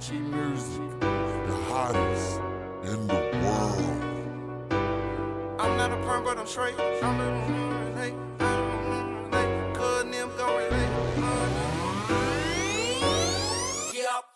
country music, the hottest in the world. I'm not a perm, but I'm straight. I'm a hey, couldn't even go relate.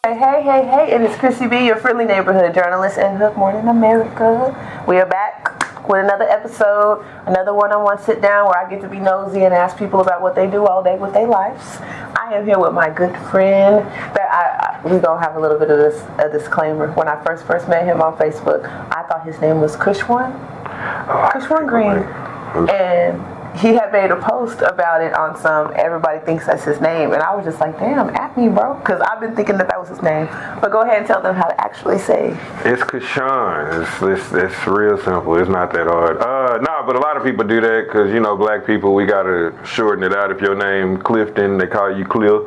Hey, it is Chrissy B, your friendly neighborhood journalist in Hook Morning America. We are back with another episode, another one-on-one sit-down where I get to be nosy and ask people about what they do all day with their lives. I am here with my good friend that we gonna have a little bit of a disclaimer. When I first met him on Facebook, I thought his name was Kushone. Kushone Green. And he had made a post about it on some, everybody thinks that's his name. And I was just like, damn, at me, bro. Because I've been thinking that was his name. But go ahead and tell them how to actually say. It's Kushone. It's real simple. It's not that hard. But a lot of people do that because, you know, black people, we got to shorten it out. If your name Clifton, they call you Cliff,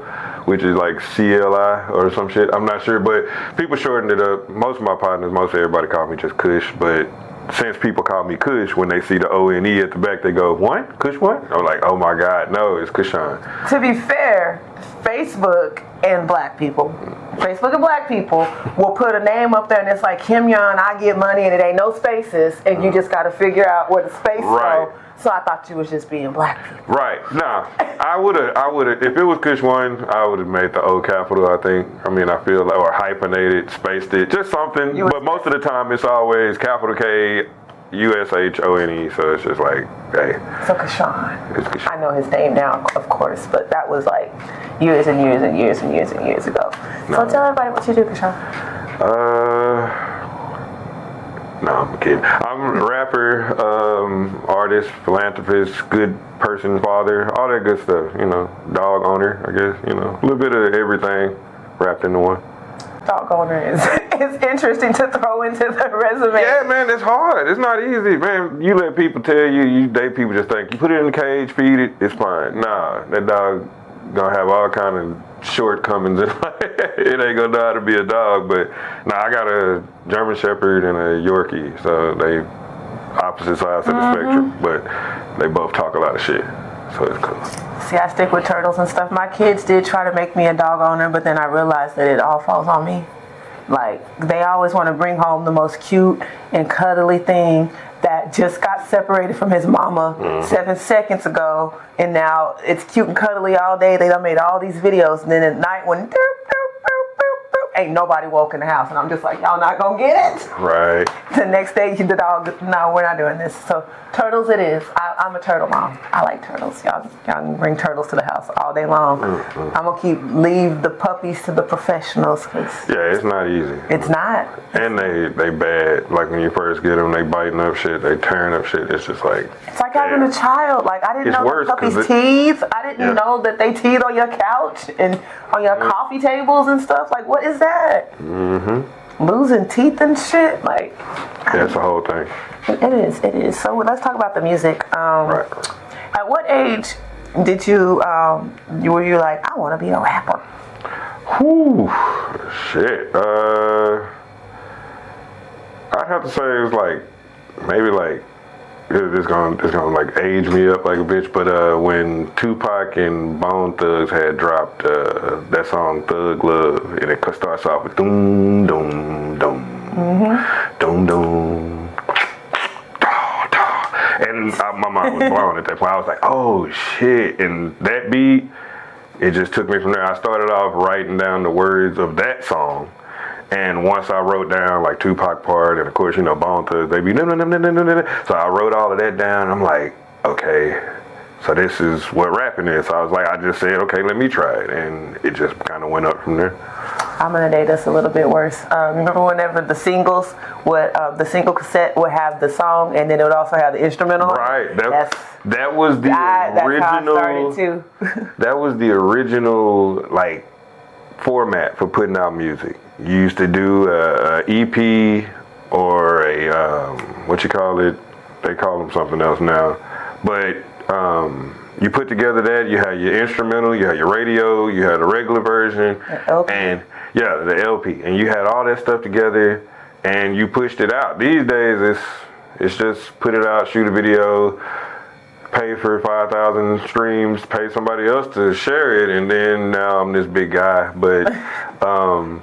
which is like CLI or some shit. I'm not sure, but people shortened it up. Most of my partners, most everybody call me just Kush, but since people call me Kush, when they see the O-N-E at the back, they go, what? Kush what? I'm like, oh my God, no, it's Kushone. To be fair, Facebook and black people will put a name up there and it's like Kim Yon, I get money, and it ain't no spaces, and you just got to figure out where the space go. So I thought you was just being black people. Right. Nah, I would have, if it was Kushone, I would have made the O capital, I think. I mean, I feel like, or hyphenated, spaced it, just something. But most of the time, it's always capital K, U-S-H-O-N-E, so it's just like, hey. So Kushone. It's Kushone. I know his name now, of course, but that was like years and years and years and years and years ago. So tell everybody what you do, Kushone. No, I'm kidding. I'm a rapper, artist, philanthropist, good person, father, all that good stuff, you know, dog owner, I guess, you know, a little bit of everything wrapped into one. Dog owner is interesting to throw into the resume. Yeah, man, it's hard. It's not easy, man. You let people tell you people just think, you put it in the cage, feed it, it's fine. Nah, that dog gonna have all kind of shortcomings in life. It ain't gonna know how to be a dog, but I got a German Shepherd and a Yorkie, so they opposite sides of the spectrum, but they both talk a lot of shit, so it's cool. See, I stick with turtles and stuff. My kids did try to make me a dog owner, but then I realized that it all falls on me. Like, they always want to bring home the most cute and cuddly thing that just got separated from his mama 7 seconds ago, and now it's cute and cuddly all day. They done made all these videos, and then at night when ain't nobody woke in the house, and I'm just like, y'all not gonna get it? Right. The next day, the dog, no, we're not doing this. So turtles it is. I'm a turtle mom. I like turtles. Y'all can bring turtles to the house all day long. I'm gonna leave the puppies to the professionals. Yeah, it's not easy. It's not. And they bad. Like when you first get them, they biting up shit, they tearing up shit. It's just like, it's like having a child. Like, I didn't know the puppies teeth. I didn't know that they teeth on your couch and on your coffee tables and stuff. Like, what is that? Losing teeth and shit. Like, that's the whole thing. It is. So let's talk about the music. Right. At what age did were you like, I want to be a rapper? Whew, shit. I'd have to say it was like, maybe like, it's gonna like age me up like a bitch, but when Tupac and Bone Thugs had dropped that song Thug Love, and it starts off with doom doom doom doom doom, and my mind was blown at that point. I was like, oh shit, and that beat, it just took me from there. I started off writing down the words of that song. And once I wrote down like Tupac part, and of course, you know, Bone Thugs, baby, no. So I wrote all of that down, and I'm like, okay, so this is what rapping is. So I was like, I just said, okay, let me try it. And it just kind of went up from there. I'm going to date us a little bit worse. Remember whenever the singles, the single cassette would have the song, and then it would also have the instrumental? Right. That was the original. That's how I started too. That was the original, like, format for putting out music. You used to do a EP or a, what you call it? They call them something else now. But you put together that, you had your instrumental, you had your radio, you had a regular version. And yeah, the LP. And you had all that stuff together and you pushed it out. These days, it's just put it out, shoot a video, pay for 5,000 streams, pay somebody else to share it, and then now I'm this big guy. But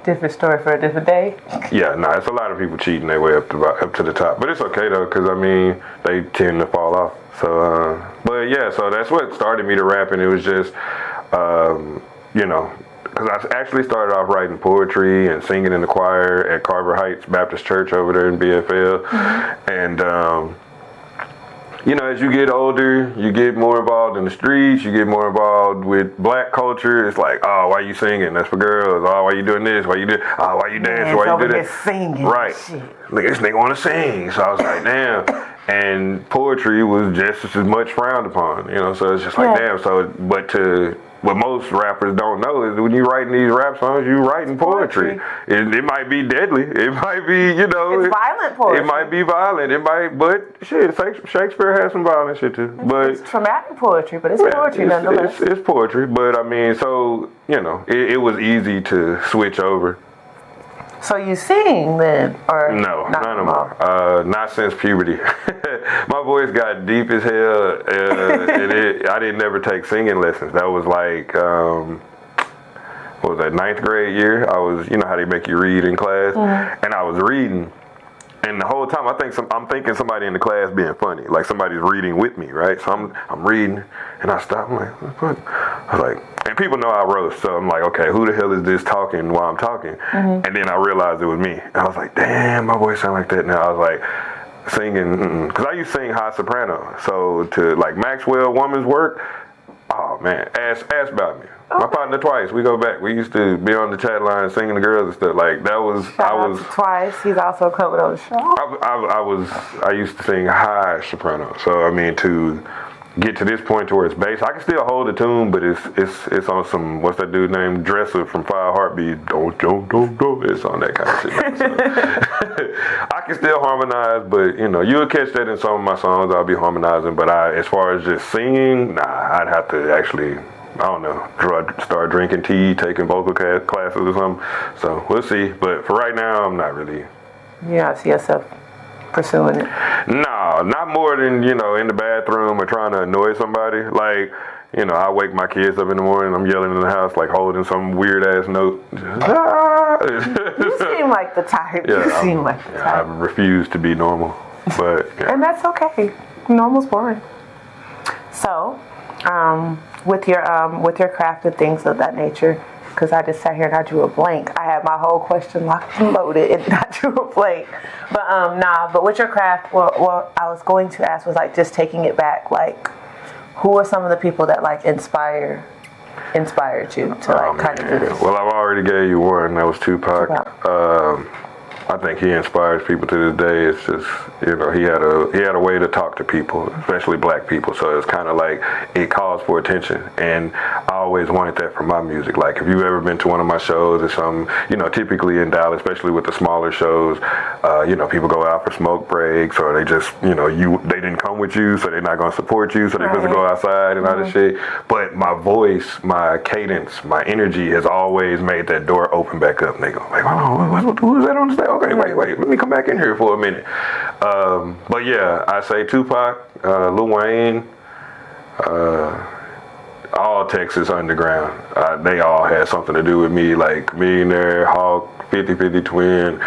different story for a different day. yeah, no, it's a lot of people cheating their way up to the top. But it's okay though, because I mean they tend to fall off. So, but yeah, so that's what started me to rapping. It was just, you know, because I actually started off writing poetry and singing in the choir at Carver Heights Baptist Church over there in BFL, and. You know, as you get older, you get more involved in the streets, you get more involved with black culture. It's like, oh, why you singing? That's for girls. Oh, why you doing this? Why you do? Oh, why you dancing? Why you do that? Singing. Right. Shit. Look, this nigga want to sing. So I was like, damn. And poetry was just as much frowned upon, you know, so it's just like, damn. So, what most rappers don't know is when you writing these rap songs, you writing poetry. It might be deadly. It might be, you know. It's violent poetry. It might be violent. It might, but shit, Shakespeare has some violent shit too. But it's traumatic poetry, but it's poetry nonetheless. It's poetry, but I mean, so, you know, it was easy to switch over. So you sing then, or no, not anymore. Not since puberty. My voice got deep as hell, and I didn't never take singing lessons. That was like, what was that, 9th grade year? I was, you know how they make you read in class, and I was reading. And the whole time I'm thinking somebody in the class being funny, like somebody's reading with me, right? So I'm reading, and I stop. I'm like, what? I was like, and people know I roast, so I'm like, okay, who the hell is this talking while I'm talking? And then I realized it was me. And I was like, damn, my voice sound like that now. I was like, singing, because I used to sing high soprano. So to like Maxwell Woman's Work, oh man, ask about me. Okay. My partner Twice, we go back. We used to be on the chat line singing the girls and stuff. Like that was, Shout out to Twice. He's also coming on the show. I used to sing high soprano. So I mean, to get to this point to where it's bass, I can still hold the tune, but it's on some, what's that dude named Dresser from Five Heartbeats? Don't. It's on that kind of shit. So, I can still harmonize, but you know, you'll catch that in some of my songs. I'll be harmonizing, but as far as just singing, nah, I'd have to actually, I don't know, start drinking tea, taking vocal classes or something. So we'll see. But for right now, I'm not really. You don't see yourself pursuing it? No, not more than, you know, in the bathroom or trying to annoy somebody. Like, you know, I wake my kids up in the morning, I'm yelling in the house, like holding some weird ass note. You seem like the type. Yeah, you seem like the type. I refuse to be normal, but yeah. And that's okay. Normal's boring. So, with your craft and things of that nature, because I just sat here and I drew a blank. I had my whole question locked and loaded, and I drew a blank. But but with your craft, what I was going to ask was like just taking it back, like who are some of the people that like inspired you to like kind of do this? Well, I've already gave you one. That was Tupac. I think he inspires people to this day. It's just, you know, he had a way to talk to people, especially black people. So it's kind of like it calls for attention, and I always wanted that from my music. Like if you've ever been to one of my shows or something, you know, typically in Dallas, especially with the smaller shows, you know, people go out for smoke breaks, or they just, you know, they didn't come with you, so they're not gonna support you, so they're supposed to go outside and all this shit. But my voice, my cadence, my energy has always made that door open back up. And they go, like, oh, who is that on the stage? Okay, wait, let me come back in here for a minute. But yeah, I say Tupac, Lil Wayne, all Texas Underground. They all had something to do with me, like Millionaire, Hawk, 50-50 Twin,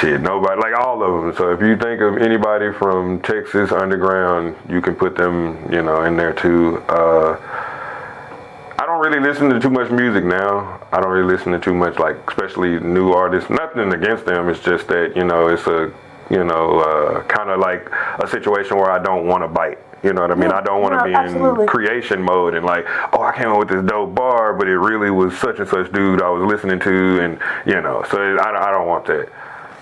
shit, nobody, like all of them. So if you think of anybody from Texas Underground, you can put them, you know, in there too. I don't really listen to too much music now. I don't really listen to too much, like, especially new artists. Nothing against them. It's just that, you know, it's a, you know, kind of like a situation where I don't want to bite. You know what I mean? I don't want to be in creation mode and like, oh, I came up with this dope bar, but it really was such and such dude I was listening to, and, you know, so I don't want that.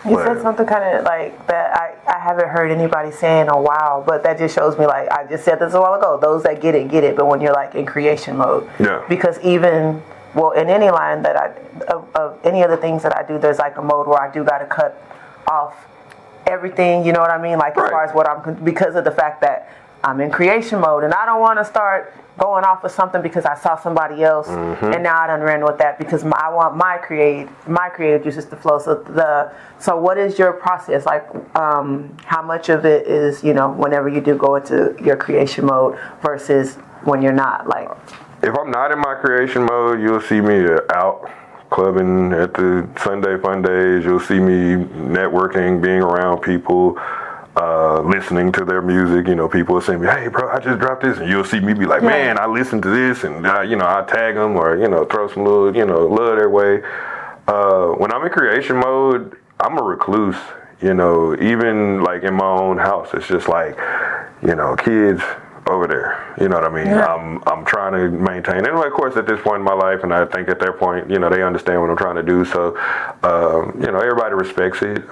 You said something kind of like that I haven't heard anybody say in a while, but that just shows me, like, I just said this a while ago, those that get it, but when you're like in creation mode. Yeah. Because even, well, in any line that of any of the things that I do, there's like a mode where I do got to cut off everything, you know what I mean? Like as far as what I'm, because of the fact that I'm in creation mode, and I don't want to start going off of something because I saw somebody else, and now I done ran with that because I want my creative juices to flow. So what is your process like? How much of it is, you know, whenever you do go into your creation mode versus when you're not? Like, if I'm not in my creation mode, you'll see me out clubbing at the Sunday fun days. You'll see me networking, being around people. Listening to their music, you know, people will say me, hey bro, I just dropped this, and you'll see me be like, man, I listened to this, and you know, I tag them or, you know, throw some little, you know, love their way. When I'm in creation mode, I'm a recluse, you know, even like in my own house, it's just like, you know, kids over there, you know what I mean? I'm trying to maintain, and of course at this point in my life, and I think at their point, you know, they understand what I'm trying to do, so you know, everybody respects it.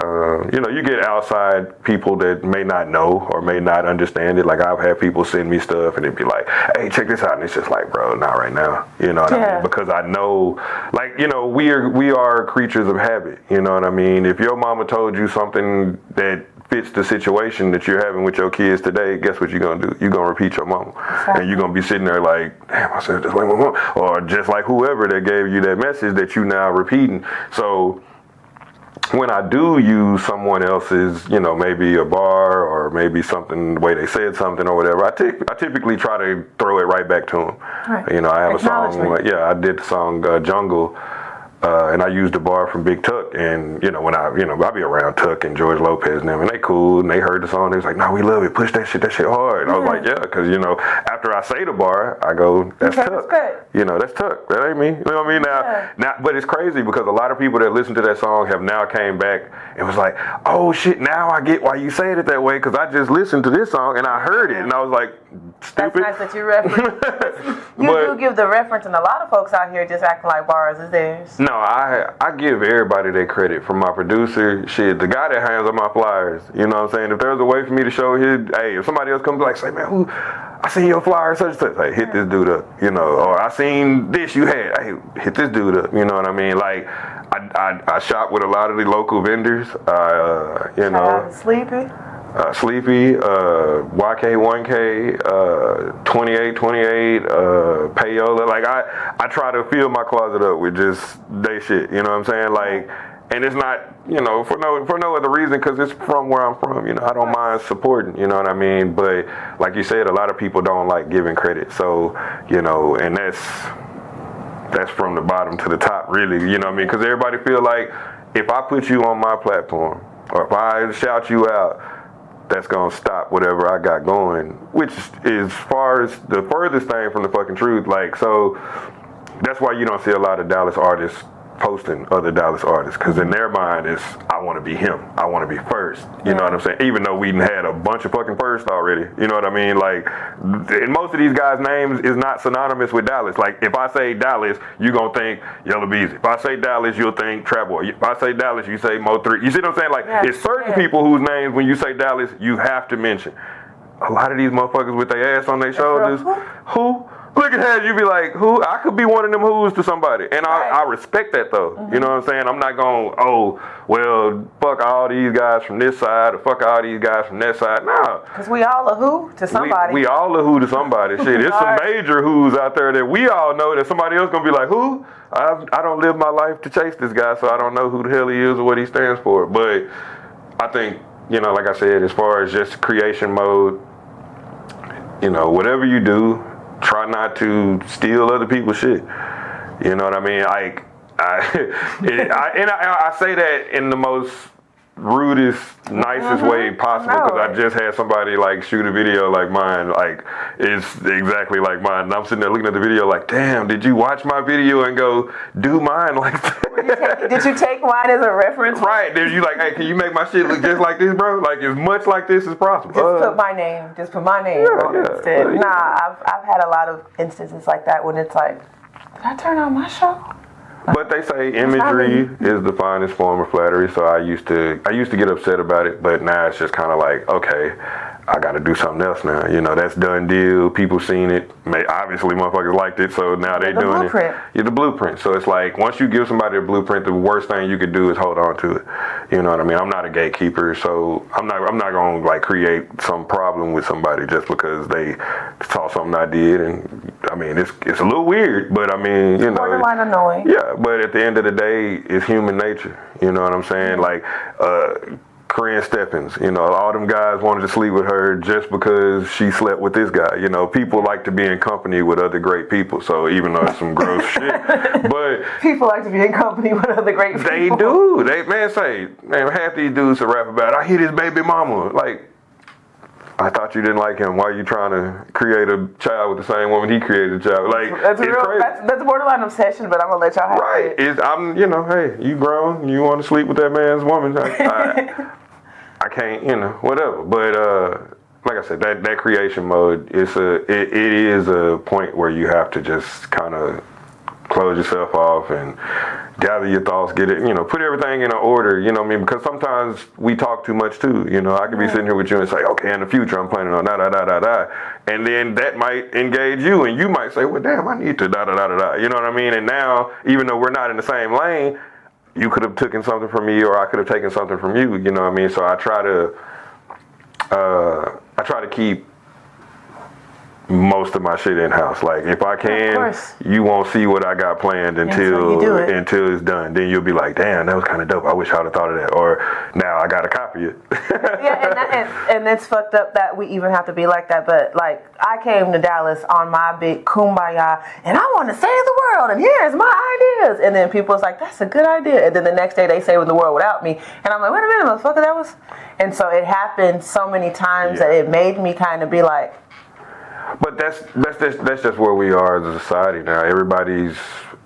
You know, you get outside people that may not know or may not understand it. Like, I've had people send me stuff and it'd be like, hey, check this out, and it's just like, bro, not right now, you know what I mean? Because I know, like, you know, we are creatures of habit, you know what I mean? If your mama told you something that fits the situation that you're having with your kids today, guess what you're gonna do? You're gonna repeat your mama. Exactly. And you're gonna be sitting there like, damn, I said just like my mom. Or just like whoever that gave you that message that you now repeating. So when I do use someone else's, you know, maybe a bar or maybe something, the way they said something or whatever, I typically try to throw it right back to them. Right. You know, I have a song, I did the song Jungle. And I used the bar from Big Tuck, and you know, when I be around Tuck and George Lopez and them, and they cool, and they heard the song, they was like, no, we love it, push that shit hard. And I was like, yeah, because you know, after I say the bar, I go, that's Tuck. You know, that's Tuck. That ain't me. You know what I mean? Now, but it's crazy because a lot of people that listen to that song have now came back and was like, oh shit, now I get why you saying it that way, because I just listened to this song and I heard it, and I was like, stupid. That's nice that you reference. You do give the reference, and a lot of folks out here just acting like bars is theirs. No, I give everybody their credit. From my producer, shit, the guy that hands on my flyers, you know what I'm saying? If there's a way for me to show his, hey, if somebody else comes like, say, man, I seen your flyer, such and such, hey, hit this dude up, you know, or I seen this you had, hey, hit this dude up, you know what I mean? Like, I shop with a lot of the local vendors, you know. Sleepy, YK1K, 2828, Payola. Like, I try to fill my closet up with just they shit, you know what I'm saying? Like, and it's not, you know, for no other reason, because it's from where I'm from, you know. I don't mind supporting, you know what I mean? But like you said, a lot of people don't like giving credit, so, you know, and that's from the bottom to the top, really, you know what I mean? Because everybody feel like if I put you on my platform, or if I shout you out, that's gonna stop whatever I got going, which is far as the furthest thing from the fucking truth. Like, so that's why you don't see a lot of Dallas artists posting other Dallas artists, because in their mind it's, I want to be him, I want to be first, you know what I'm saying? Even though we had a bunch of fucking first already, you know what I mean? Like, and most of these guys' names is not synonymous with Dallas. Like, if I say Dallas, you gonna think Yellow Beezy. If I say Dallas, you'll think Trap Boy. If I say Dallas, you say Mo 3. You see what I'm saying? Like, it's certain people whose names, when you say Dallas, you have to mention. A lot of these motherfuckers with their ass on their shoulders, who? Look at that, you be like, who? I could be one of them who's to somebody. And I respect that, though. Mm-hmm. You know what I'm saying? I'm not going, oh, well, fuck all these guys from this side, or fuck all these guys from that side. Nah. Because we all a who to somebody. We all a who to somebody. Shit, there's some major who's out there that we all know that somebody else going to be like, who? I don't live my life to chase this guy, so I don't know who the hell he is or what he stands for. But I think, you know, like I said, as far as just creation mode, you know, whatever you do, try not to steal other people's shit. You know what I mean? Like, I say that in the most rudest, nicest way possible, because I just had somebody like shoot a video like mine, like it's exactly like mine, and I'm sitting there looking at the video like, damn, did you watch my video and go do mine like that? Did you take mine as a reference? Right, then you like, hey, can you make my shit look just like this, bro? Like, as much like this as possible. Just put my name on it instead. Nah, I've had a lot of instances like that when it's like, did I turn on my show? But they say imagery is the finest form of flattery, so I used to get upset about it, but now it's just kind of like, okay, I got to do something else now. You know, that's done deal. People seen it. Obviously, motherfuckers liked it, so now they doing blueprint. it. Yeah, the blueprint. So it's like once you give somebody a blueprint, the worst thing you could do is hold on to it. You know what I mean? I'm not a gatekeeper, so I'm not gonna like create some problem with somebody just because they saw something I did. And I mean, it's a little weird, but I mean, you know, borderline annoying. Yeah, but at the end of the day, it's human nature. You know what I'm saying? Like, Corinne Stephens, you know, all them guys wanted to sleep with her just because she slept with this guy. You know, people like to be in company with other great people. So even though it's some gross shit, but people like to be in company with other great people. They do. Man, half these dudes that rap about, I hit his baby mama. Like, I thought you didn't like him. Why are you trying to create a child with the same woman he created a child? Like, that's it's real. crazy. That's borderline obsession, but I'm gonna let y'all have it. Right. I'm, you know, hey, you grown, you want to sleep with that man's woman. I can't, you know, whatever. But like I said, that creation mode, it is a point where you have to just kind of close yourself off and gather your thoughts, get it, you know, put everything in an order, you know what I mean? Because sometimes we talk too much too, you know. I could be sitting here with you and say, okay, in the future I'm planning on da-da-da-da-da. And then that might engage you and you might say, well, damn, I need to da-da-da-da-da. You know what I mean? And now, even though we're not in the same lane, you could have taken something from me or I could have taken something from you, you know what I mean? So I try to keep most of my shit in house. Like if I can, you won't see what I got planned until it's done. Then you'll be like, damn, that was kind of dope. I wish I would have thought of that. Or now I gotta copy it. and it's fucked up that we even have to be like that. But like I came to Dallas on my big kumbaya, and I want to save the world, and here's my ideas. And then people was like, that's a good idea. And then the next day they saving the world without me, and I'm like, wait a minute, motherfucker, that was. And so it happened so many times that it made me kind of be like. But that's just where we are as a society now. Everybody's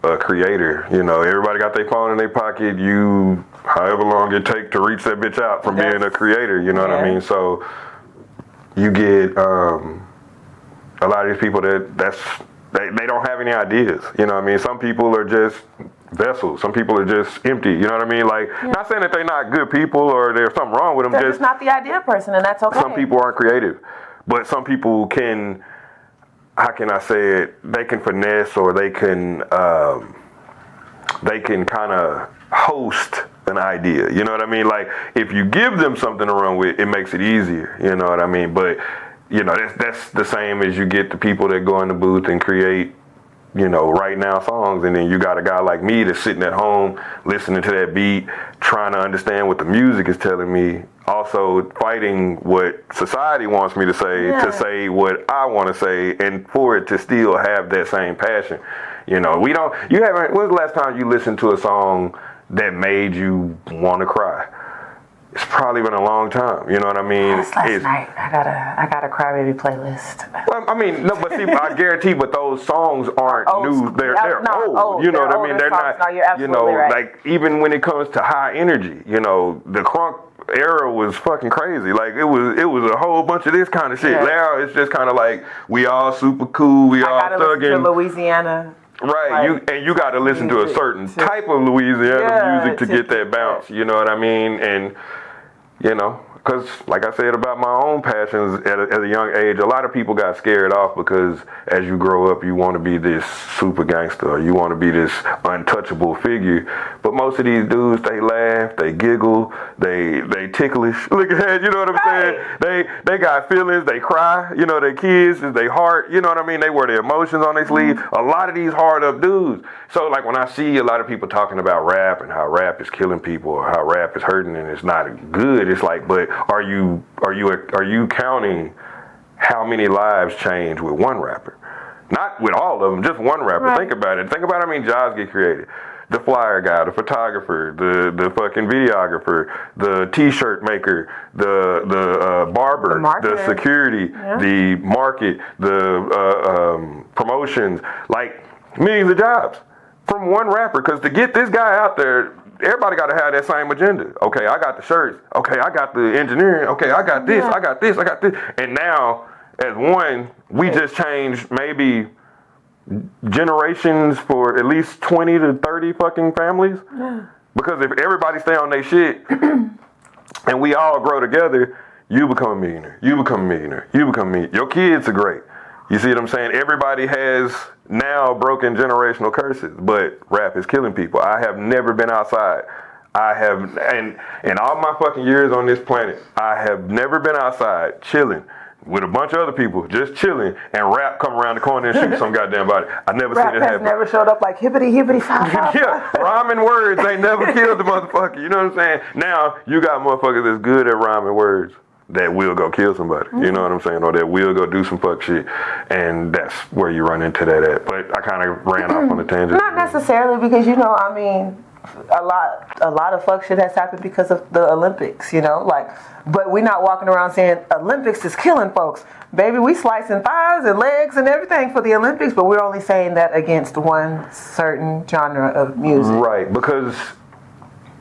a creator, you know. Everybody got their phone in their pocket. You, however long it take to reach that bitch out from being a creator, you know what I mean? So you get a lot of these people they don't have any ideas, you know what I mean? Some people are just vessels. Some people are just empty, you know what I mean? Like, not saying that they're not good people or there's something wrong with them. They're just not the idea person, and that's okay. Some people aren't creative, but some people can. How can I say it? They can finesse, or they can kind of host an idea. You know what I mean? Like if you give them something to run with, it makes it easier. You know what I mean? But you know that's the same as you get the people that go in the booth and create, you know, right now songs, and then you got a guy like me that's sitting at home listening to that beat, trying to understand what the music is telling me, also fighting what society wants me to say what I want to say, and for it to still have that same passion. You know, when's the last time you listened to a song that made you want to cry? It's probably been a long time. You know what I mean? Last night. I got a crybaby playlist. Well, I mean, no, but see, I guarantee, but those songs aren't new. They're old. You know what I mean? They're not. No, you're absolutely right. Like even when it comes to high energy, you know, the crunk era was fucking crazy. Like it was a whole bunch of this kind of shit. Yeah. Now it's just kind of like we all super cool. We all thugging. Louisiana. Right, you got to listen to a certain type of Louisiana music to get that bounce. You know what I mean? And you know, because like I said about my own passions at a young age, a lot of people got scared off because as you grow up, you want to be this super gangster, or you want to be this untouchable figure. But most of these dudes, they laugh, they giggle, they ticklish. Look at that, you know what I'm saying? They got feelings, they cry, you know, their kids, they heart, you know what I mean? They wear their emotions on their sleeve. A lot of these hard up dudes. So like when I see a lot of people talking about rap and how rap is killing people or how rap is hurting and it's not good, it's like, but are you counting how many lives change with one rapper? Not with all of them, just one rapper. Right. Think about it. Think about how many jobs get created. The flyer guy, the photographer, the fucking videographer, the t-shirt maker, the barber, the security, the market, the promotions, like millions of jobs from one rapper. Because to get this guy out there, everybody got to have that same agenda. Okay, I got the shirts. Okay, I got the engineering. Okay, I got this. I got this. I got this. And now, as one, we just changed maybe generations for at least 20 to 30 fucking families. Yeah. Because if everybody stay on their shit and we all grow together, You become a millionaire. You become a millionaire. You become a millionaire. Your kids are great. You see what I'm saying? Everybody has now broken generational curses, but rap is killing people. I have never been outside. I have, and in all my fucking years on this planet, I have never been outside chilling with a bunch of other people, just chilling, and rap come around the corner and shoot some goddamn body. I never seen it happen. Never showed up like hippity hippity five. Yeah, rhyming words ain't never killed the motherfucker. You know what I'm saying? Now you got motherfuckers that's good at rhyming words that will go kill somebody. Mm-hmm. You know what I'm saying? Or that will go do some fuck shit, and that's where you run into that at. But I kind of ran off on a tangent. Not necessarily, because I mean, a lot of fuck shit has happened because of the Olympics, but we're not walking around saying Olympics is killing folks. Baby, we slicing thighs and legs and everything for the Olympics, but we're only saying that against one certain genre of music. Right, because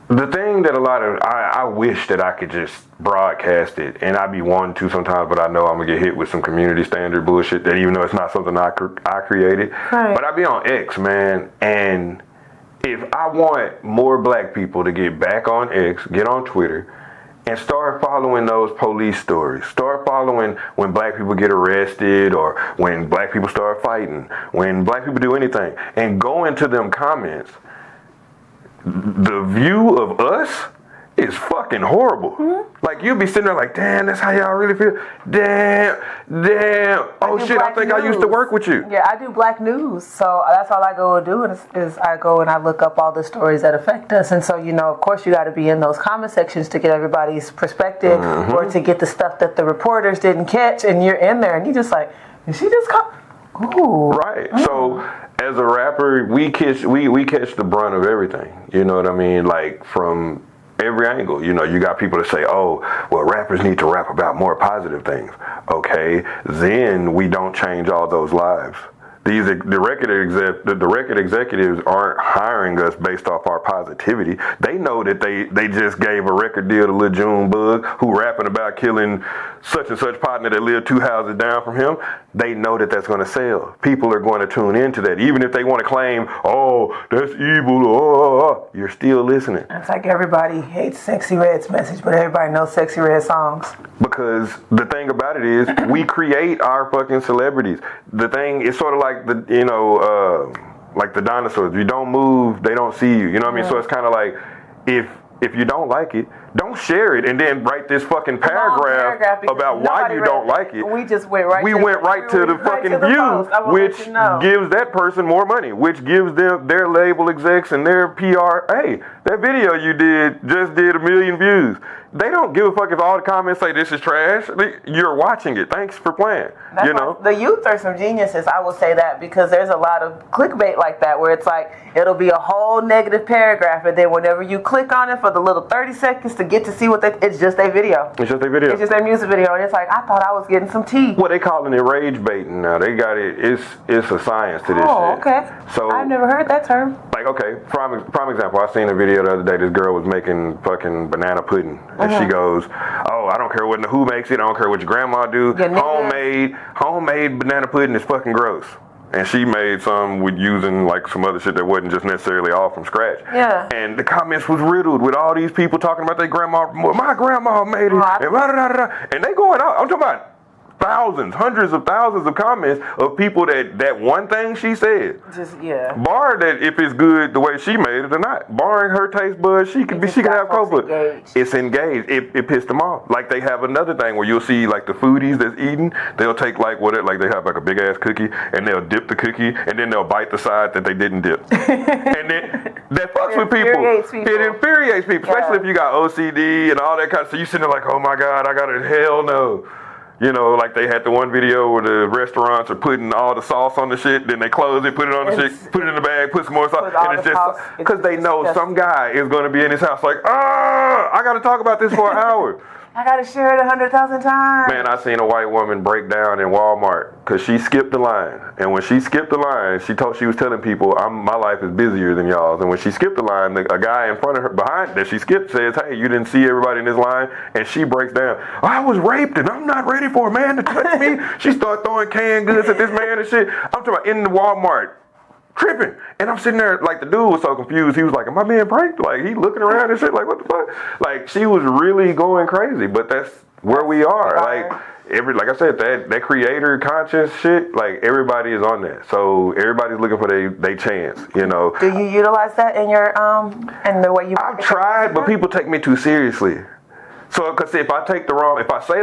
the thing that I wish that I could just broadcast it, and I be wanting to sometimes, but I know I'm gonna get hit with some community standard bullshit that even though it's not something I created, right. But I be on X, man, and if I want more black people to get back on X, get on Twitter, and start following those police stories. Start following when black people get arrested or when black people start fighting, when black people do anything, and go into them comments. The view of us is fucking horrible. Mm-hmm. Like, you'll be sitting there like, damn, that's how y'all really feel. Damn. Oh shit, I think I used to work with you. Yeah, I do black news, so that's all I go and do is I go and I look up all the stories that affect us. And so, of course, you got to be in those comment sections to get everybody's perspective, mm-hmm. or to get the stuff that the reporters didn't catch, and you're in there and you just like, did she just come? Ooh. Right. Mm. So as a rapper, we catch the brunt of everything. You know what I mean? Like, from every angle. You got people that say, oh, well, rappers need to rap about more positive things. Okay, then we don't change all those lives. The record executives aren't hiring us based off our positivity. They know that they just gave a record deal to Lil Junebug, who rapping about killing such and such partner that lived 2 houses down from him. They know that that's going to sell. People are going to tune into that, even if they want to claim, oh, that's evil. You're still listening. It's like everybody hates Sexy Red's message, but everybody knows Sexy Red songs. Because the thing about it is, we create our fucking celebrities. The thing is sort of like like the dinosaurs. If you don't move, they don't see you. You know what I mean? So it's kind of like, if you don't like it, don't share it and then write this fucking paragraph about why you don't like it. We just went right to the fucking view, which gives that person more money, which gives them their label execs and their PR. Hey, that video you just did 1 million views. They don't give a fuck if all the comments say this is trash. You're watching it. Thanks for playing. The youth are some geniuses, I will say that, because there's a lot of clickbait like that where it's like, it'll be a whole negative paragraph, and then whenever you click on it for the little 30 seconds to get to see it's just a video. It's just a video. It's just their music video, and it's like, I thought I was getting some tea. Well, they calling it rage baiting now. They got it. It's a science to this shit. Oh, okay. So I've never heard that term. Like, okay, prime example. I seen a video the other day. This girl was making fucking banana pudding. And she goes, oh, I don't care who makes it. I don't care what your grandma do. Homemade banana pudding is fucking gross. And she made some with using like some other shit that wasn't just necessarily all from scratch. Yeah. And the comments was riddled with all these people talking about their grandma. My grandma made it. And they going out. I'm talking about thousands, hundreds of thousands of comments of people that one thing she said. Bar that if it's good the way she made it or not. Barring her taste buds, she could have cover. It's engaged. It pissed them off. Like, they have another thing where you'll see like the foodies that's eating, they'll take like they have like a big ass cookie and they'll dip the cookie and then they'll bite the side that they didn't dip. And then that fucks with people. It infuriates people, especially if you got OCD and all that kind of stuff. You sitting there like, oh my God, I got it. Hell no. Like they had the one video where the restaurants are putting all the sauce on the shit, then they close it, put it on the shit, put it in the bag, put some more sauce, and it's just because they know some guy is going to be in his house like, I got to talk about this for an hour. I got to share it 100,000 times. Man, I seen a white woman break down in Walmart because she skipped the line. And when she skipped the line, she was telling people, my life is busier than y'all's. And when she skipped the line, a guy in front of her, behind that she skipped, says, hey, you didn't see everybody in this line? And she breaks down, I was raped and I'm not ready for a man to touch me. She started throwing canned goods at this man and shit. I'm talking about in the Walmart. Tripping. And I'm sitting there, like, the dude was so confused. He was like, am I being pranked? Like, he looking around and shit, like, what the fuck? Like, she was really going crazy. But that's where we are. Like I said, that creator conscious shit, like everybody is on that. So everybody's looking for they chance, you know. Do you utilize that in your and the way you? I've tried, but people take me too seriously. So, cause if I say the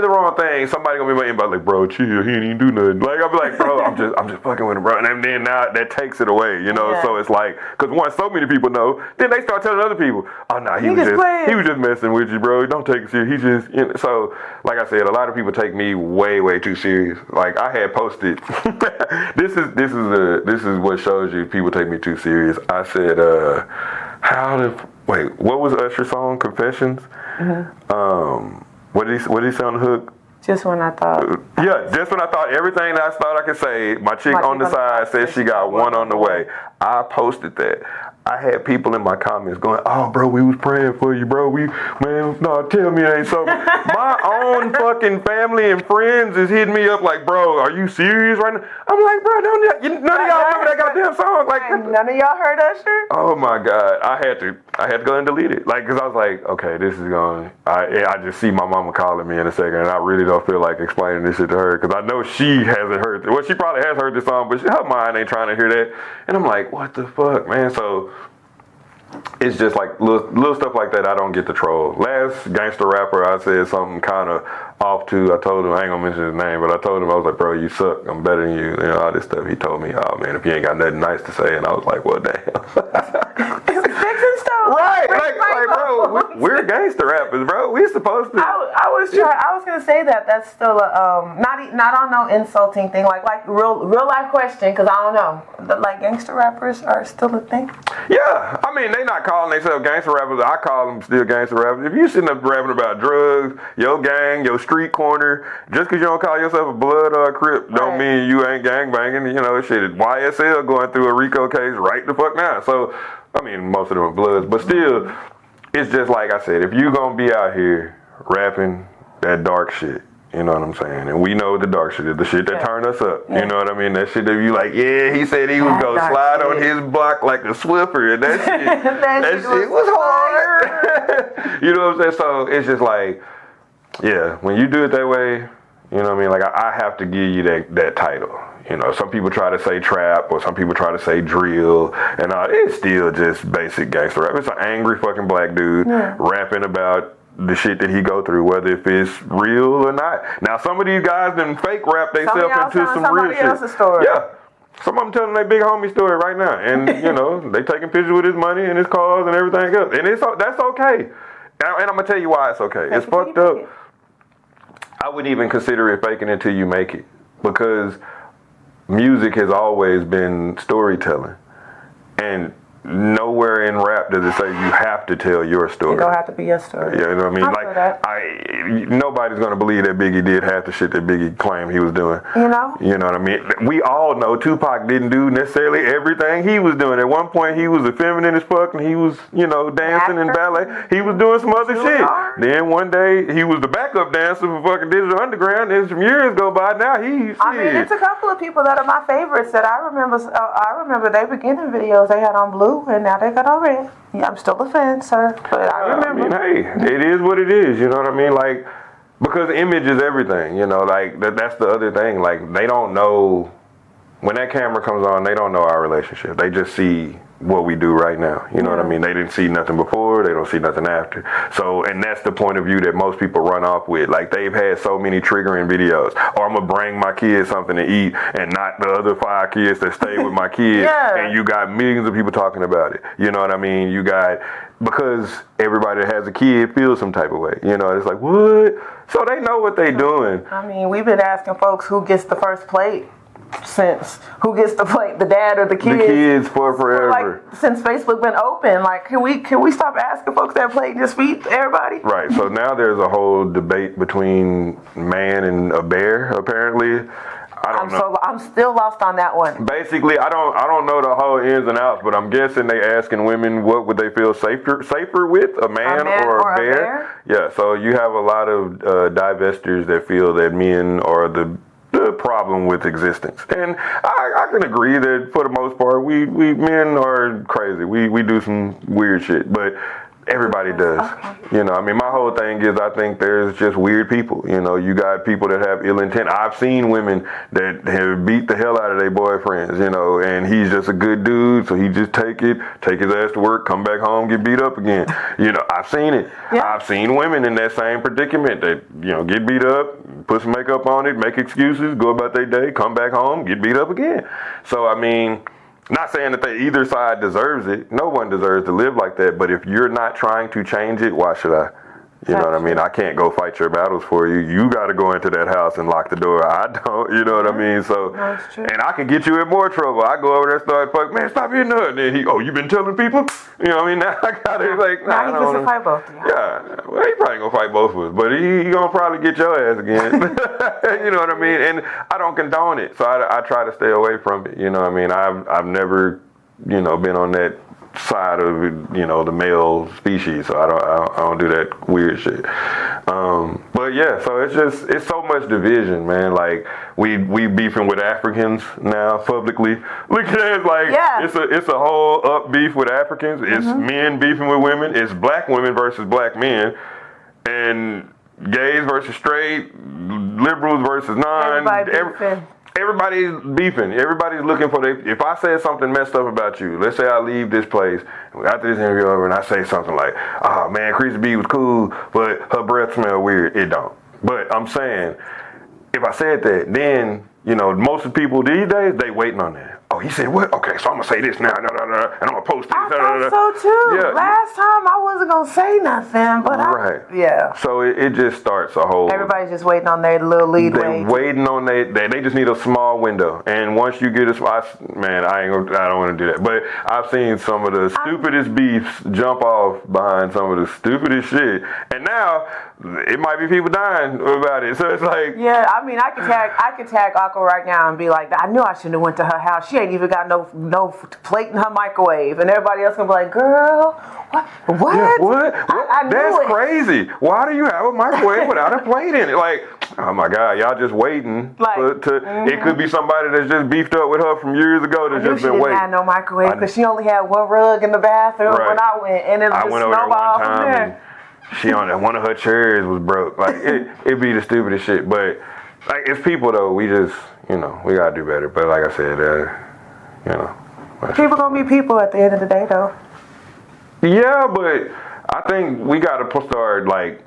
wrong thing, somebody gonna be waiting about like, bro, chill, he ain't even do nothing. Like I'll be like, bro, I'm just fucking with him, bro. And then now that takes it away, you know. Yeah. So it's like, cause once so many people know, then they start telling other people, oh no, he was just messing with you, bro. Don't take it serious. He just, you know. So, like I said, a lot of people take me way too serious. Like I had posted, this is what shows you people take me too serious. I said, what was Usher's song, Confessions? Mm-hmm. What did he say on the hook? Just when I thought. Just when I thought everything that I thought I could say, my chick on the side said she got one on the way. I posted that. I had people in my comments going, oh, bro, we was praying for you, bro. Tell me it ain't so. My own fucking family and friends is hitting me up like, bro, are you serious right now? I'm like, bro, none of y'all remember that goddamn song. Like, none of y'all heard Usher? Oh my God, I had to go and delete it. Like, cause I was like, okay, this is going. I just see my mama calling me in a second, and I really don't feel like explaining this shit to her, cause I know she hasn't heard it. Well, she probably has heard this song, but her mind ain't trying to hear that. And I'm like, what the fuck, man? So it's just like little stuff like that I don't get to troll. Last gangster rapper I said something kind of off to. I told him, I ain't gonna mention his name, but I told him, I was like, bro, you suck. I'm better than you. You know, all this stuff. He told me, oh man, if you ain't got nothing nice to say. And I was like, well, damn. Right, like bro, we're gangster rappers, bro. We supposed to. I was gonna say that's still a not on no insulting thing, like real life question, because I don't know, like gangster rappers are still a thing. Yeah, I mean they not calling themselves gangster rappers. I call them still gangster rappers. If you sitting up rapping about drugs, your gang, your street corner, just because you don't call yourself a blood or a crip, don't mean you ain't gang banging. You know, shit. YSL going through a RICO case right the fuck now. So. I mean, most of them are bloods, but still, it's just like I said, if you gonna be out here rapping that dark shit, you know what I'm saying? And we know the dark shit is the shit that turn us up. You know what I mean? That shit that you like, yeah, he said he was gonna slide on his block like a Swiffer, and that shit, that shit was hard. You know what I'm saying? So it's just like, yeah, when you do it that way, you know what I mean? Like I have to give you that title. You know, some people try to say trap, or some people try to say drill, and it's still just basic gangster rap. It's an angry fucking black dude rapping about the shit that he go through, whether if it's real or not. Now, some of these guys done fake rap themselves into some real shit. Story. Yeah. Some of them telling their big homie story right now, and you know they taking pictures with his money and his cars and everything else, and that's okay. And I'm gonna tell you why it's okay. It's fucked up. I wouldn't even consider it faking until you make it, because music has always been storytelling, and nowhere in rap does it say you have to tell your story. It don't have to be your story. Yeah, you know what I mean? Nobody's gonna believe that Biggie did half the shit that Biggie claimed he was doing. You know what I mean? We all know Tupac didn't do necessarily everything he was doing. At one point, he was effeminate as fuck, and he was, dancing in ballet. He was doing some other shit. Hard. Then one day, he was the backup dancer for fucking Digital Underground. And some years go by, now I mean, it's a couple of people that are my favorites that I remember. I remember their beginning videos they had on Blue, and now they got on Red. Yeah, I'm still a fan, sir, but I remember. I mean, hey, it is what it is, you know what I mean? Like, because image is everything, like, that's the other thing. Like, they don't know, when that camera comes on, they don't know our relationship. They just see what we do right now, you know what I mean? They didn't see nothing before, they don't see nothing after. So, and that's the point of view that most people run off with. Like, they've had so many triggering videos. Or I'm gonna bring my kids something to eat and not the other 5 kids that stay with my kids. And you got millions of people talking about it. You know what I mean? You got, because everybody that has a kid feels some type of way. It's like, what? So they know what they doing. I mean, we've been asking folks who gets the first plate. Since who gets the plate, the dad or the kids? The kids for forever. Since Facebook been open, like can we stop asking folks that plate and just feed everybody? Right. So now there's a whole debate between man and a bear. Apparently, I don't know. I'm still lost on that one. Basically, I don't know the whole ins and outs, but I'm guessing they asking women what would they feel safer with, a man or a bear? Yeah. So you have a lot of divestors that feel that men are the problem with existence, and I can agree that for the most part we men are crazy. We do some weird shit, but Everybody does. You know, I mean, my whole thing is I think there's just weird people. You know, you got people that have ill intent. I've seen women that have beat the hell out of their boyfriends, you know, and he's just a good dude, so he just take his ass to work, come back home, get beat up again. You know, I've seen it. Yeah. I've seen women in that same predicament that, you know, get beat up, put some makeup on it, make excuses, go about their day, come back home, get beat up again. So, I mean, not saying that either side deserves it. No one deserves to live like that. But if you're not trying to change it, why should I? You know what I mean? I can't go fight your battles for you. You got to go into that house and lock the door. I don't. You know what I mean? So, and I can get you in more trouble. I go over there and start fucking, man, stop hitting her. And then you been telling people? You know what I mean? Now I got to like, nah, he gets to fight both of you. Yeah. Well, he probably going to fight both of us. But he going to probably get your ass again. You know what I mean? And I don't condone it. So I try to stay away from it. You know what I mean? I've never, you know, been on that side of, you know, the male species, so I don't do that weird shit. But yeah, so it's so much division, man. Like we beefing with Africans now publicly. Look at it, like it's a whole up beef with Africans. It's men beefing with women. It's black women versus black men, and gays versus straight, liberals versus non. Everybody's beefing. Everybody's looking for if I said something messed up about you, let's say I leave this place after this interview over and I say something like, oh man, Chrissy B was cool, but her breath smell weird. It don't. But I'm saying, if I said that, then, you know, most of the people these days, they waiting on that. Oh, he said what? Okay, so I'm going to say this now, and I'm going to post this. I thought so too. Yeah. Last time I wasn't going to say nothing, but So it just starts a whole... Everybody's just waiting on their little lead way. They're waiting on they just need a small window. And once you get a spot, man, I don't want to do that. But I've seen some of the stupidest beefs jump off behind some of the stupidest shit. And now, it might be people dying about it. So it's like... Yeah, I mean, I could tag Akko right now and be like, I knew I shouldn't have went to her house. She ain't even got no plate in her microwave, and everybody else gonna be like, "Girl, what? Yeah, what? That's crazy. Why do you have a microwave without a plate in it? Like, oh my God, y'all just waiting It could be somebody that's just beefed up with her from years ago that's just been waiting. She didn't have no microwave because she only had one rug in the bathroom when I went, and it just snowballed from there. She on one of her chairs was broke. Like it be the stupidest shit, but like it's people though. We just. You know, we gotta do better. But like I said, you know. People gonna be people at the end of the day, though. Yeah, but I think we gotta start, like,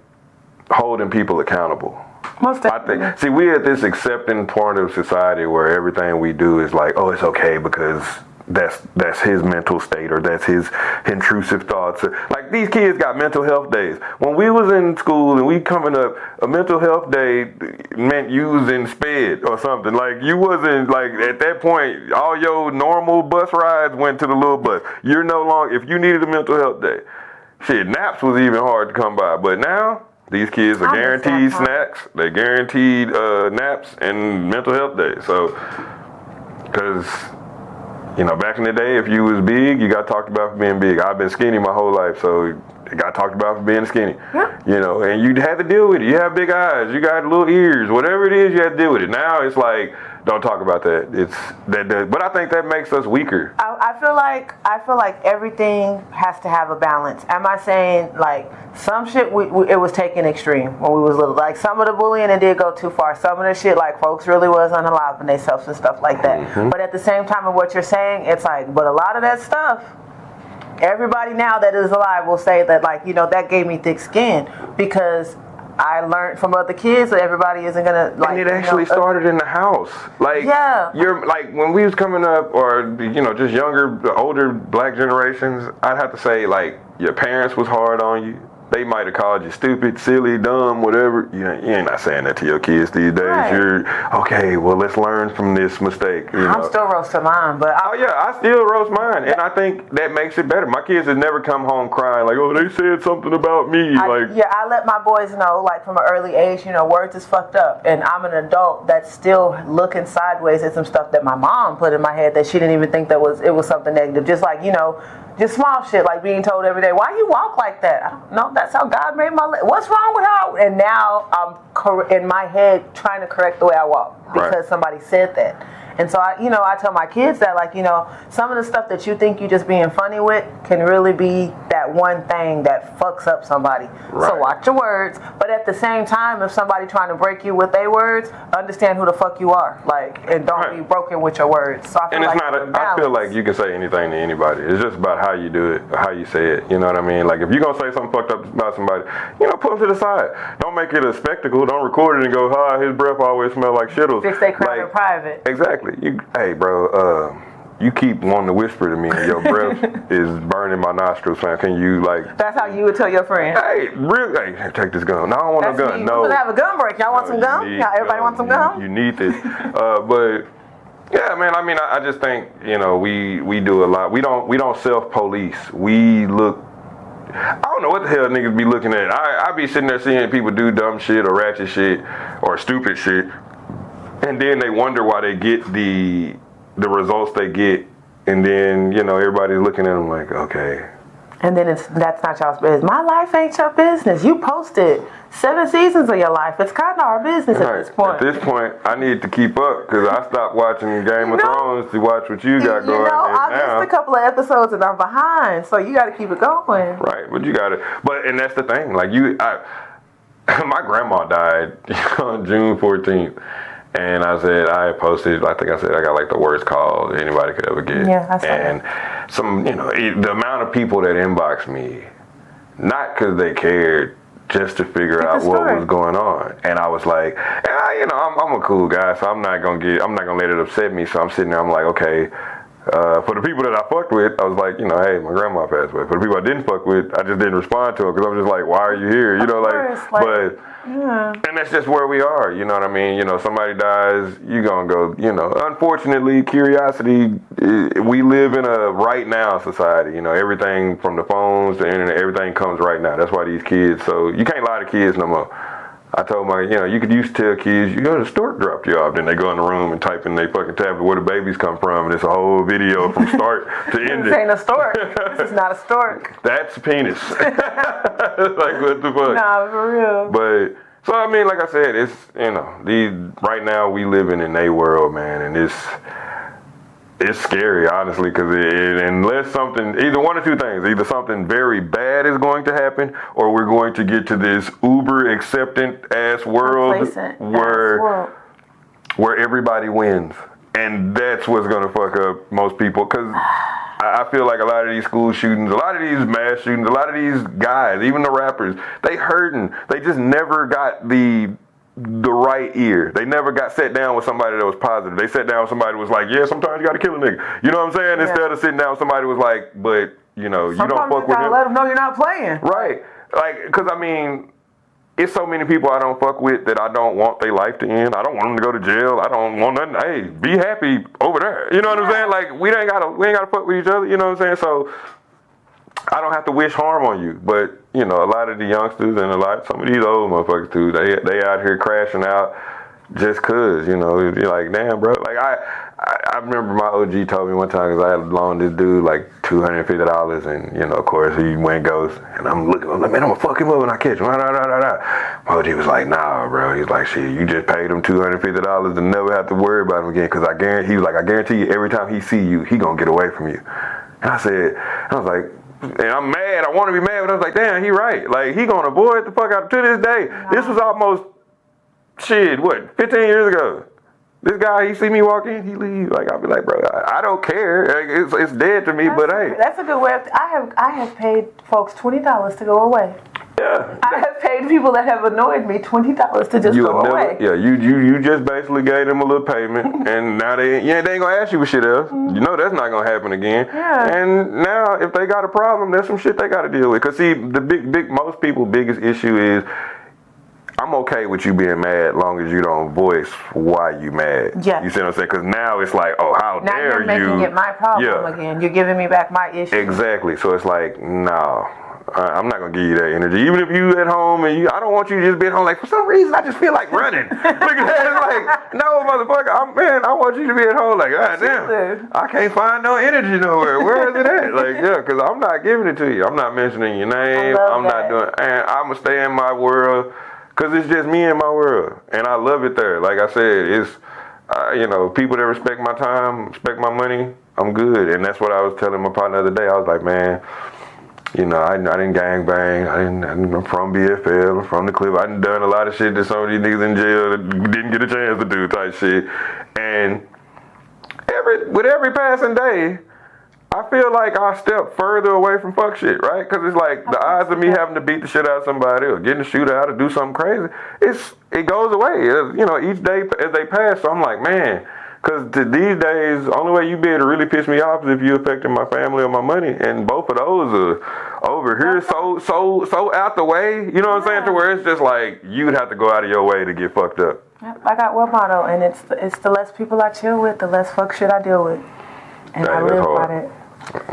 holding people accountable. Most definitely. I think, see, we at this accepting part of society where everything we do is like, oh, it's okay because that's his mental state or that's his intrusive thoughts. Like these kids got mental health days. When we was in school and we coming up, a mental health day meant you was in sped or something. Like you wasn't like at that point, all your normal bus rides went to the little bus. You're no longer, if you needed a mental health day, shit, naps was even hard to come by. But now these kids are guaranteed snacks. They guaranteed naps and mental health days. So, because you know, back in the day, if you was big, you got talked about for being big. I've been skinny my whole life, so you got talked about for being skinny. Yeah. You know, and you had to deal with it. You have big eyes, you got little ears, whatever it is, you have to deal with it. Now it's like, don't talk about that. It's that, but I think that makes us weaker. I feel like everything has to have a balance. Am I saying like some shit it was taken extreme when we was little? Like some of the bullying it did go too far. Some of the shit like folks really was unaliving themselves and stuff like that. Mm-hmm. But at the same time of what you're saying, it's like, but a lot of that stuff, everybody now that is alive will say that like, you know, that gave me thick skin because I learned from other kids that everybody isn't gonna like. And it actually started in the house. Like, you're like when we was coming up, or you know, just younger, older black generations. I'd have to say like your parents was hard on you. They might have called you stupid, silly, dumb, whatever. You ain't not saying that to your kids these days. Right. You're okay. Well, let's learn from this mistake. I'm still roasting mine, but I still roast mine, and I think that makes it better. My kids have never come home crying like, "Oh, they said something about me." I let my boys know, like from an early age, you know, words is fucked up, and I'm an adult that's still looking sideways at some stuff that my mom put in my head that she didn't even think it was something negative. Just like, you know. Just small shit like being told every day, why you walk like that? I don't know. That's how God made my leg. What's wrong with how? And now I'm in my head trying to correct the way I walk because somebody said that. And so I tell my kids that, like, some of the stuff that you think you just being funny with can really be that one thing that fucks up somebody. Right. So watch your words, but at the same time, if somebody trying to break you with their words, understand who the fuck you are, like, and don't be broken with your words. So I feel I feel like you can say anything to anybody. It's just about how you do it, how you say it. You know what I mean? Like, if you're gonna say something fucked up about somebody, put them to the side. Don't make it a spectacle. Don't record it and go, his breath always smell like shittles. Fix their crowd in private. Exactly. Hey, bro, you keep wanting to whisper to me and your breath is burning my nostrils, fam. Can you, like... That's how you would tell your friend. Hey, take this gun. No, I don't want no gun. Me. No. We're going to have a gun break. Y'all want some gum? Everybody want some gum? You need this. But... Yeah, man. I mean, I just think we do a lot. We don't self-police. We look. I don't know what the hell niggas be looking at. I be sitting there seeing people do dumb shit or ratchet shit or stupid shit, and then they wonder why they get the results they get, and then everybody's looking at them like, okay. And then that's not y'all's business. My life ain't your business. You posted 7 seasons of your life. It's kind of our business at this point. At this point, I need to keep up because I stopped watching Game of Thrones to watch what you got going. I missed a couple of episodes and I'm behind, so you got to keep it going. Right, but you got to. And that's the thing. Like my grandma died on June 14th. And I posted, I think I said I got like the worst call anybody could ever get. Yeah, I saw and that. The amount of people that inboxed me, not because they cared, just to figure out what was going on. And I was like, I'm a cool guy, so I'm not gonna let it upset me. So I'm sitting there, I'm like, okay. For the people that I fucked with, I was like, hey, my grandma passed away. For the people I didn't fuck with, I just didn't respond to them because I was just like, why are you here? And that's just where we are. You know what I mean? Somebody dies, you gonna go. Unfortunately, curiosity. We live in a right now society. Everything from the phones to the internet, everything comes right now. That's why these kids. So you can't lie to kids no more. I told you could used to tell kids, the stork dropped you off. Then they go in the room and type in their fucking tablet where the babies come from. And it's a whole video from start to end. This ain't a stork. This is not a stork. That's a penis. Like, what the fuck? Nah, for real. But, so I mean, like I said, it's, right now we living in a world, man. And it's scary, honestly, because unless something, either one or two things, either something very bad is going to happen, or we're going to get to this uber acceptant ass world where everybody wins, and that's what's going to fuck up most people. Because I feel like a lot of these school shootings, a lot of these mass shootings, a lot of these guys, even the rappers, they hurting. They just never got the right ear. They never got sat down with somebody that was positive. They sat down with somebody who was like, yeah, sometimes you gotta kill a nigga. You know what I'm saying? Yeah. Instead of sitting down with somebody who was like, but, you don't fuck with him. Let them know you're not playing. Right. Like, because, it's so many people I don't fuck with that I don't want their life to end. I don't want them to go to jail. I don't want nothing. Hey, be happy over there. You know what I'm saying? Like, we ain't gotta fuck with each other. You know what I'm saying? So I don't have to wish harm on you, but a lot of the youngsters and some of these old motherfuckers too, they out here crashing out just cause, you're like, damn, bro. Like I remember my OG told me one time because I had loaned this dude like $250, and of course he went ghost, and I'm like, man, I'm gonna fuck him up when I catch him. My OG was like, nah, bro. He's like, shit, you just paid him $250 to never have to worry about him again, because I guarantee you, every time he see you, he gonna get away from you. And I was like. And I'm mad. I want to be mad, but I was like, damn, he right. Like, he gonna avoid the fuck out to this day. Wow. This was almost, 15 years ago. This guy, he see me walk in, he leave. Like, I'll be like, bro, I don't care. Like, it's dead to me, hey. That's a good way. I have paid folks $20 to go away. Yeah. I have paid people that have annoyed me $20 to just go away. Yeah, you just basically gave them a little payment, and now they ain't gonna ask you for shit else. Mm-hmm. That's not gonna happen again. Yeah. And now, if they got a problem, there's some shit they gotta deal with. Cause see, most people's biggest issue is, I'm okay with you being mad as long as you don't voice why you mad. Yeah. You see what I'm saying? Because now it's like, oh, how now dare you? Now you're making it my problem again. You're giving me back my issue. Exactly. So it's like, no. I'm not going to give you that energy. Even if you at home and I don't want you to just be at home like, for some reason, I just feel like running. Look at that. It's like, no, motherfucker. I want you to be at home like, God damn. I can't find no energy nowhere. Where is it at? Like, yeah, because I'm not giving it to you. I'm not mentioning your name. I'm not doing, and I'm going to stay in my world because it's just me in my world. And I love it there. Like I said, people that respect my time, respect my money, I'm good. And that's what I was telling my partner the other day. I was like, man, I didn't gang bang. I'm from BFL. I'm from the Clip. I done a lot of shit that some of these niggas in jail didn't get a chance to do type shit. And with every passing day, I feel like I step further away from fuck shit, right? Because it's like the odds of me having to beat the shit out of somebody or getting a shootout or do something crazy, it goes away. Each day as they pass. So I'm like, man, because these days, the only way you be able to really piss me off is if you affecting my family or my money, and both of those are over here so out the way. You know what I'm saying? To where it's just like you'd have to go out of your way to get fucked up. Yep, I got one motto, and it's the less people I chill with, the less fuck shit I deal with, and I live by it.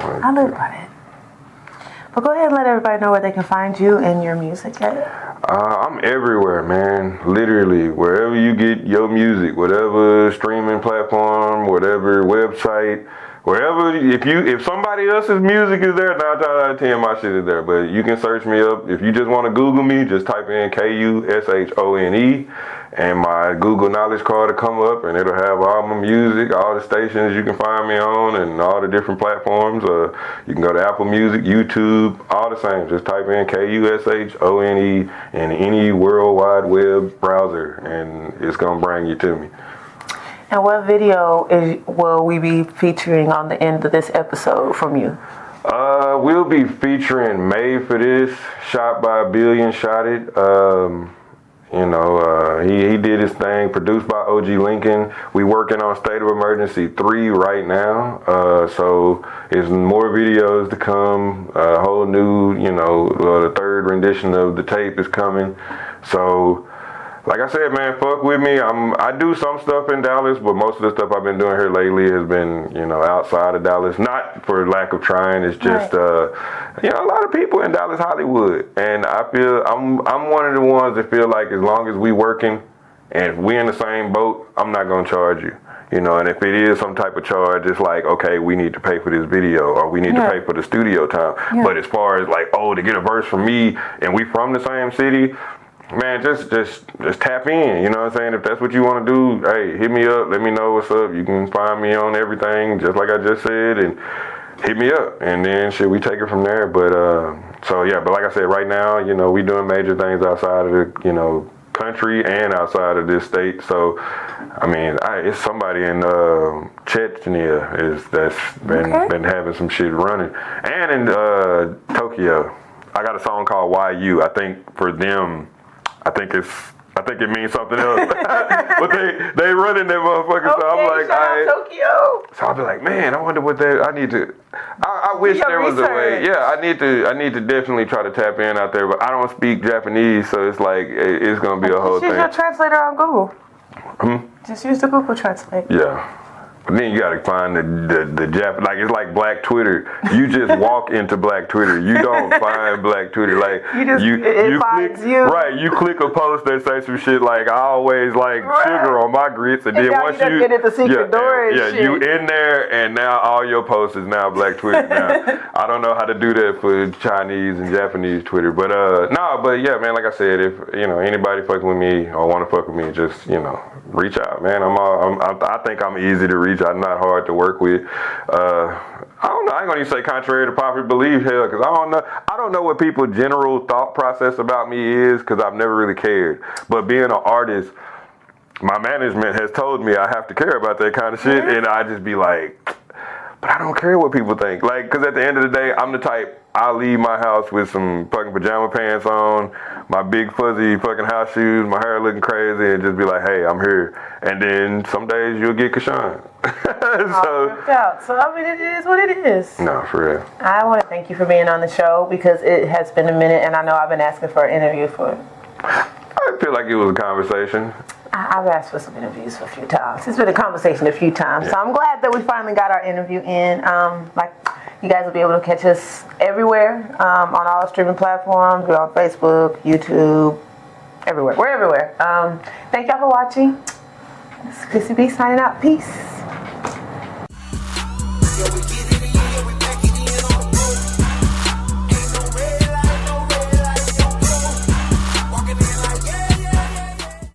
I live by it. But go ahead and let everybody know where they can find you and your music at. I'm everywhere, man. Literally, wherever you get your music, whatever streaming platform, whatever website, wherever. If somebody else's music is there, 9 times out of 10 my shit is there. But you can search me up. If you just want to Google me, just type in Kushone, and my Google Knowledge card will come up, and it'll have all my music, all the stations you can find me on, and all the different platforms. You can go to Apple Music, YouTube, all the same. Just type in Kushone in any World Wide Web browser, and it's gonna bring you to me. And what video will we be featuring on the end of this episode from you? We'll be featuring Made for This, shot by Billion Shot It. He did his thing, produced by OG Lincoln. We working on State of Emergency 3 right now. So there's more videos to come. A whole new, the third rendition of the tape is coming. So, like I said, man, fuck with me. I do some stuff in Dallas, but most of the stuff I've been doing here lately has been, outside of Dallas. Not for lack of trying. It's just, a lot of people in Dallas, Hollywood, and I feel I'm one of the ones that feel like as long as we working and if we in the same boat, I'm not gonna charge you. And if it is some type of charge, it's like, okay, we need to pay for this video or we need to pay for the studio time. Yeah. But as far as like, to get a verse from me and we from the same city, man, just tap in, you know what I'm saying? If that's what you want to do, hey, hit me up, let me know what's up. You can find me on everything, just like I just said, and hit me up, and then we take it from there. But but like I said, right now, we doing major things outside of the, country and outside of this state. So, I mean, it's somebody in Chechnya that's been having some shit running, and in Tokyo, I got a song called YU. I think for them, I think it means something else. But they running that motherfucker. Okay, so I'm like, Tokyo. So I'll be like, man, I wonder what that. I wish there was a way. Yeah, I need to definitely try to tap in out there. But I don't speak Japanese, so it's like it's gonna be a whole thing. Just use your translator on Google. Just use the Google Translate. Yeah. But then you gotta find the Jap, like it's like Black Twitter. You just walk into Black Twitter. You don't find Black Twitter. Like you finds click, you. Right, you click a post that says some shit like I always like sugar on my grits, and then once you get at the secret door and shit. You in there, and now all your posts is now Black Twitter. Now I don't know how to do that for Chinese and Japanese Twitter, but but yeah, man, like I said, if anybody fucking with me or want to fuck with me, just reach out, man. I think I'm easy to reach. I'm not hard to work with. I don't know. I ain't gonna even say contrary to popular belief, hell, because I don't know what people's general thought process about me is, because I've never really cared. But being an artist, my management has told me I have to care about that kind of shit, and I just be like, but I don't care what people think. Like, because at the end of the day, I'm the type, I'll leave my house with some fucking pajama pants on, my big fuzzy fucking house shoes, my hair looking crazy, and just be like, hey, I'm here. And then some days you'll get Kushone. So, I mean, it is what it is. No, for real. I want to thank you for being on the show, because it has been a minute, and I know I've been asking for an interview for it. I feel like it was a conversation. I've asked for some interviews for a few times. It's been a conversation a few times. Yeah. So I'm glad that we finally got our interview in. You guys will be able to catch us everywhere, on all streaming platforms. We're on Facebook, YouTube, everywhere. We're everywhere. Thank y'all for watching. This is Chrissy B signing out. Peace.